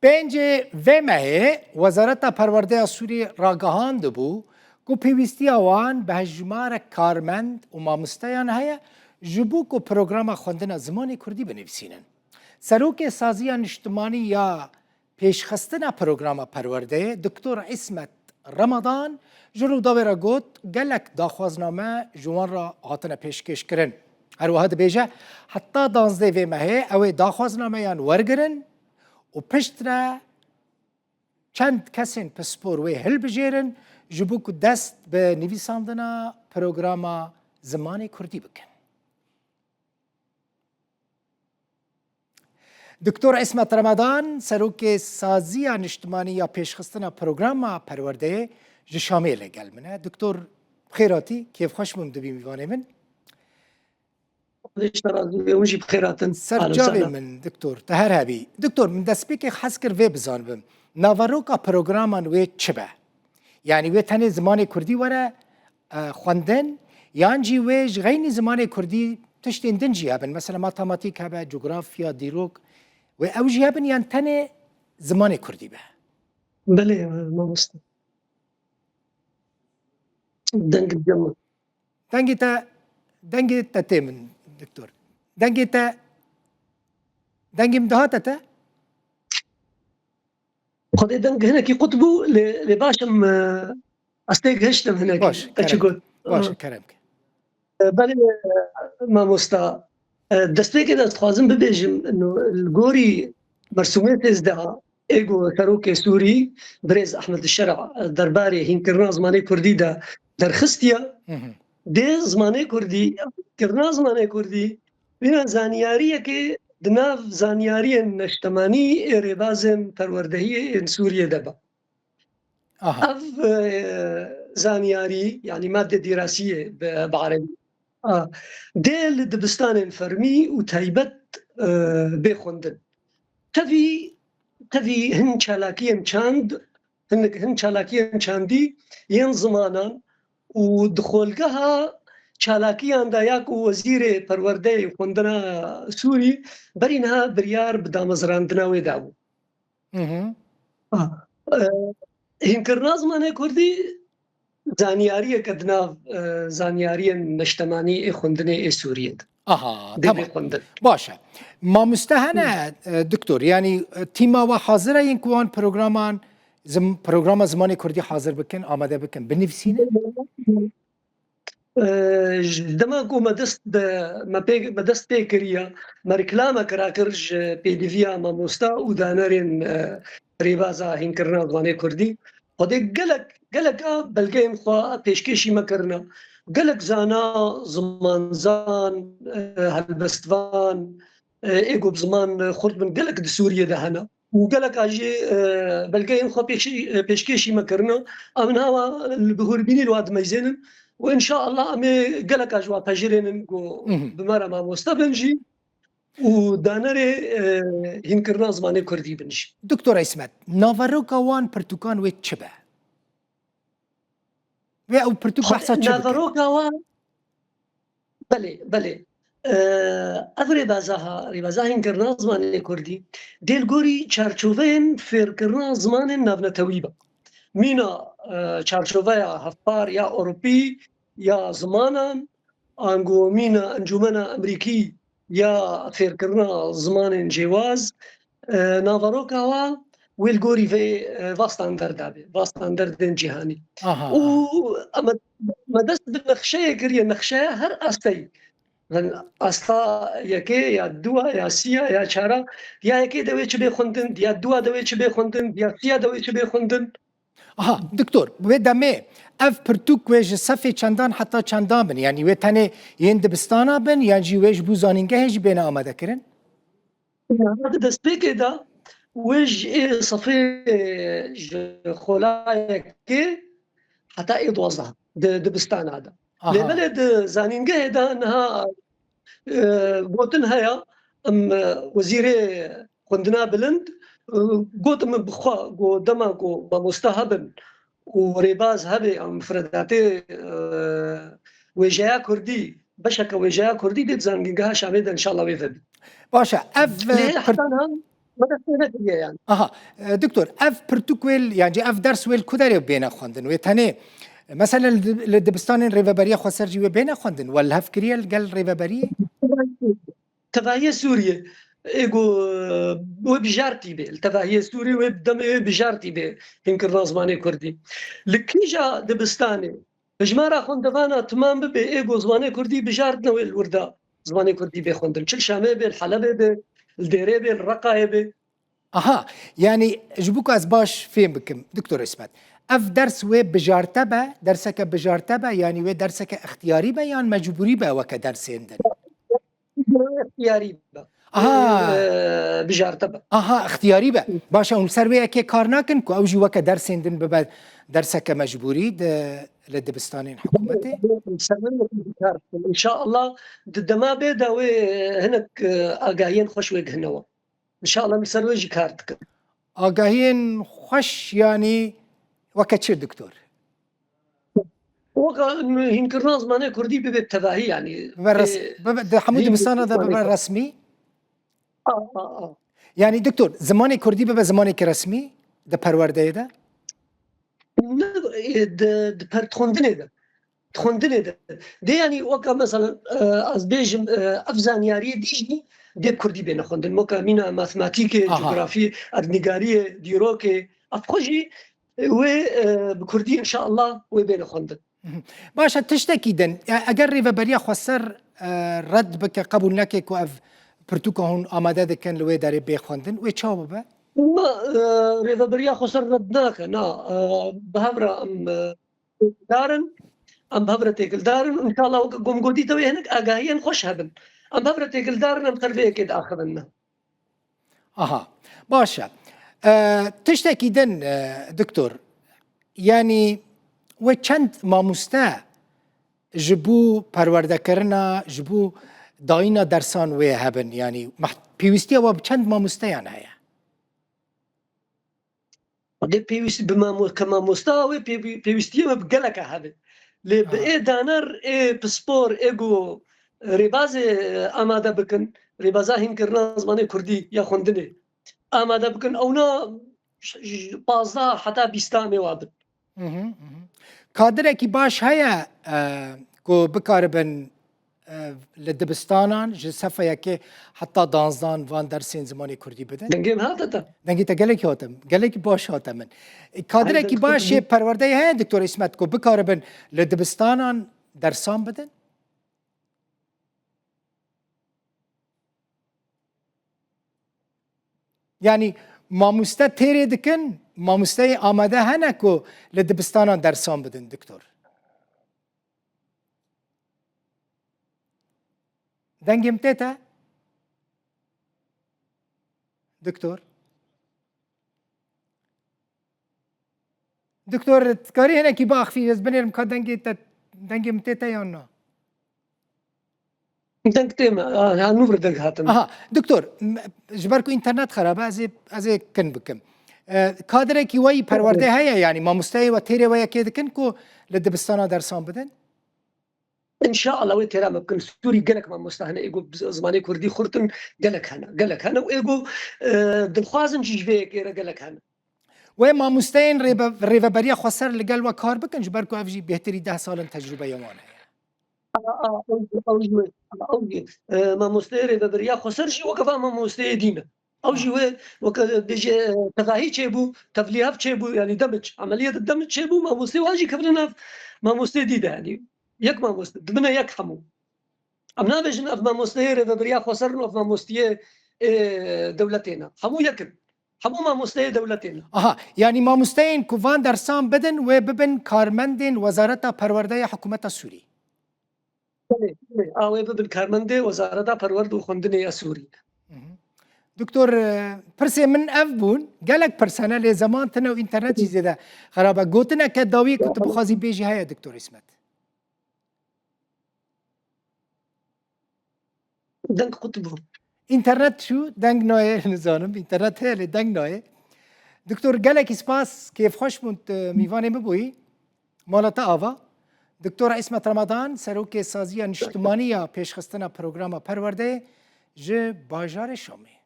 پنج ومه وزارت پرورده سوری راگهاند بو کو پیوستی آوان به هجمار کارمند و مامستیان هیا جبو کو پروگرام خوندن زمانی کردی بنویسینن. سروک سازی اجتماعی یا پیشخستن پروگرام پرورده دکتر عصمت رمضان جلو داور گوت گلک داخوازنامه جوان را هاتن پیشکش کرن. هر واحد بیجه حتی 12 ومه او داخوازنامه یان ورگرن و پشت را چند کسین پسپور و هل بجیرن جبو که دست به نویساندن پروگرام زمانی کردی بکن. دکتر عصمت رمضان سروک سازی اجتماعی یا پیشخستن پروگرام پرورده جشامل گل منه. دکتر خیراتی کیف خوش ممدوی میوانه من؟ سرجاوی من دکتر تهر هبی. دکتر من دست بی که حس کر وی بزانم نواروکا پروگرامان وی چه به؟ یعنی وی تنه زمان کردی وره خواندن یعنی وی غیر زمان کردی تشتین دنجی هبن مثلا ماتماتیک هبه جغرافیا دیروک و اوجی هبن یعنی تنه زمان کردی به؟ بله ما مستم دنگ جمع دنگی تا تیمن دکتر دنگی مدهات تا خود دنگ هنا کی قطبو لباشم استيق هشتم هنا باش كرمك باش كرمك بله ما مستا دستي كده خوازم ببيجم انه الجوري مرسومات ازدها ايجو كاروكي سوري بريز احمد الشرع درباري هين كرنا زماني كردي دا درخستيا دي زماني كردي كرنا زماني كردي بنا زانياريه كي دناف زانياريه نشتماني ريبازم پروردهي ان سوريا دبا اف زانياري يعني ماده دراسيه بعربي ديل دبستان فرمي وتايبت بخوندن تفي هن شالاكيا چاند هن شالاكيا چاندي ين زمانا ودخولگها چالاكيا دا ياك وزير پرورده خوندنا سوري برينها بريار بدامزراندنا ويداو هن كرنا زمانه كردي زانیاریه کدنا زانیاری نشتمانی خوندنه سوریه. تمام. باشه. ما مستهنه دکتر یعنی تیما و حاضره این کوان پروگرام زمانی کردی حاضر بکن آماده بکن بنویسینه؟ دما ما دست پیکریه ما رکلامه کراکرج پیدیویا ما مستا و دانرین ریوازا هین کرنا زمانی کردی. خودی گلک بلگیم خوا پیشکشی مکرنا گلک زانا زمان هلبستوان ایگو بزمان خورد من گلک د سوریه ده هنا و گلک آجی بلگیم خوا پیشکشی مکرنا امن هوا البهوربینی الواد میزنن و ان شاء الله امی گلک آجوا تجربن گو بمرا ما مستبنجی و دانره هین کرنا زمانی کردی بنجی. دکتر عصمت ناواروکا وان پرتوکان و چه به؟ و او پرتوک بحثا چه ناواروکا وان بله ریبازها هین کرنا زمانی کردی دیل گوری چارچوبین فیر کرنا زمان ناونتوی با مینا چارچوبه هفپار یا اوروپی یا زمانان انگو مینا انجمن امریکی یا فیر کرنا زمان جواز ناواروکا وان ویل گوری و استانداردن جهانی و ما دست بالنخشه کریه نخشه هر استی استا یکی یا دو یا سیا یا چهارا یا یکی دوی چه بخوندن یا دو دوی چه بخوندن یا سیا دوی چه بخوندن. دکتر و دمه اف پرتوک ویج صفی چندان حتی چندان بن یعنی و تنه ین دبستانا بن یعنی ویج بوزانینگه هج بین آماده کرن؟ دست بگه دا ویج صفی خلایه که حتی ای 12 دبستان هذا لبلد زانينجه ده انها قوتن هيا وزير خندنا بلند قوت من بخوا قو دما قو مستهبن وريباز هبي مفرداتي وجايا كردي بشكا وجايا كردي دي زانينجه شامل ان شاء الله ويفد باشا اف مدەست نەکردیە یان اها دكتور اف برتوكويل يعني اف درس ويل كوداري بينا خوندن ويتاني مثلا لدبستان ريفابريا خسر جي بينا خوندن ولا هف كريال قال ريفابري تەواهیە سووریە ئێگۆ وێ بژارتی بێ تەواهیە سووری وێ دەمێ بژارتی بێ هینکردنا زمانی کوردی li kîja dibistanê hejmara xwendevana timan bibe êgo zimanê Kurdî bijardnewê li wirda zimanê Kurdî bê xwendin çil Şamê bê li Helebê bê li Dêrê bê li Reqayê bê اها يعني جبوك از باش فين بكم دكتور اسمت اف درس وي بجارتبه درسك بجارتبه يعني وي درسك اختياري به يعني مجبوري به وك درس عندن اختیاری بە بژارتە بە اها اختياري به باشا اون سروي كي كارناكن كو اوجي وك درس عندن ببا درسك مجبوري لدبستانين حكومتي ان شاء الله دما بێدا wê hinek agahiyên xweş wê gihinەوە ان شاء الله مثل وجه كارتك آگاهين خوش يعني وكتشير دكتور وقع هنكرنا زمانه كردي ببيت تباهي يعني ببرس ده حمود بستان هذا ببر رسمي يعني دكتور زماني كردي ببر زماني كرسمي ده پرورده ده د پر تخوندنه ده دي يعني وقع مثلا از بيجم افزانياري ديجي دي كردي بين خوندن موكا مينا ماثماتيكي جغرافي ادنيغاري ديروكي افخجي و بكردي ان شاء الله و بين خوندن باشا تشتكي دن اگر ريفابريا خسر رد بك قبول نكي كو اف برتوكا هون آماده ده كان لوي داري بي خوندن و چاو ببا ما ريفابريا خسر ردناك نا بهبرا ام دارن ام بهبرا تيكل دارن ان شاء الله قوم قودي توي هناك اغاهيا خوش هبن ام بهبرا تيكل دارن ام خلفيه كده اخذنا اها باشا تشتكي دن دكتور يعني و چند ماموسته جبو پرورده کرنا جبو داینا درسان و هبن يعني پیوستی و چند ماموسته يعني هيا دي بيوست بما كما مستوى بيوستي ما بقلك هبن لي باي دانر اي بسبور ايجو ريباز اماده بكن ريبازا هنكرنا زمانه كردي يا خوندني اماده بكن اونا بازا حتى بيستامي وابن کادره کی باش هيا کو بکاربن لدبستانان جه صفه یکی حتی دانزدان وان درسین زمانی کردی بدن دنگیم هاتا دنگی تا گلک هاتم گلک باش هاتم من کادره کی باش پرورده های دکتور اسمت کو بکاربن لدبستانان درسان بدن يعني ماموسته تيري دكن ماموسته آماده هنه کو لدبستانان درسان بدن دكتور دنگم تيتا دكتور دكتور تكاري هنا كي باخ في زبنير مكا دنگم تيتا يا نا دنگ تيما نور دنگ هاتم دكتور جبركو انترنت خراب از كن بكم كادره كي وي پرورده هيا يعني ما مستوى وتيري ويا كده كن كو لدبستانا درسان بدن ان شاء الله وين ترى ممكن سوري قالك ما مستهنا ايجو زماني كردي خرطن قالك هنا وايجو دلخوازن جيجبيك قالك هنا وما مستين ريفابريا خسر لقال وكار بكن جبركو افجي بهتري 10 سال تجربه يومانه ما مستير ريفابريا خسر شي وقفا ما مستي دينا او جي وك بيجي تفاهي تشيبو تفليها تشيبو يعني دمج عمليه الدمج تشيبو ما مستي واجي كفرنا ما مستي دي يعني يك ما مستي دمنا يك حمو امنا بجن اف ما مستي ريفابريا خسر اف ما مستي دولتنا حمو يكن حمو ما مستي دولتنا يعني ما مستين كوفان درسان بدن وببن كارمندين وزارة پرورده حكومت سوري ببن كارمنده وزارة پرورده خوندنه سوري دكتور برسي من افبون قالك برسنال زمان تنا انترنت زياده خرابه قوتنا كداوي كنت بخازي بيجي هيا دكتور اسمت دنگ قطبهم انترنت شو دنگ نوعه نزانم انترنت هي اللي دنگ نوعه دكتور قالك اسباس كيف خوش منت ميفاني مبوي مالتا آوا دكتور اسمت رمضان سروك سازيا اجتماعية پیشخستنا پروگراما پرورده ج باجار شامي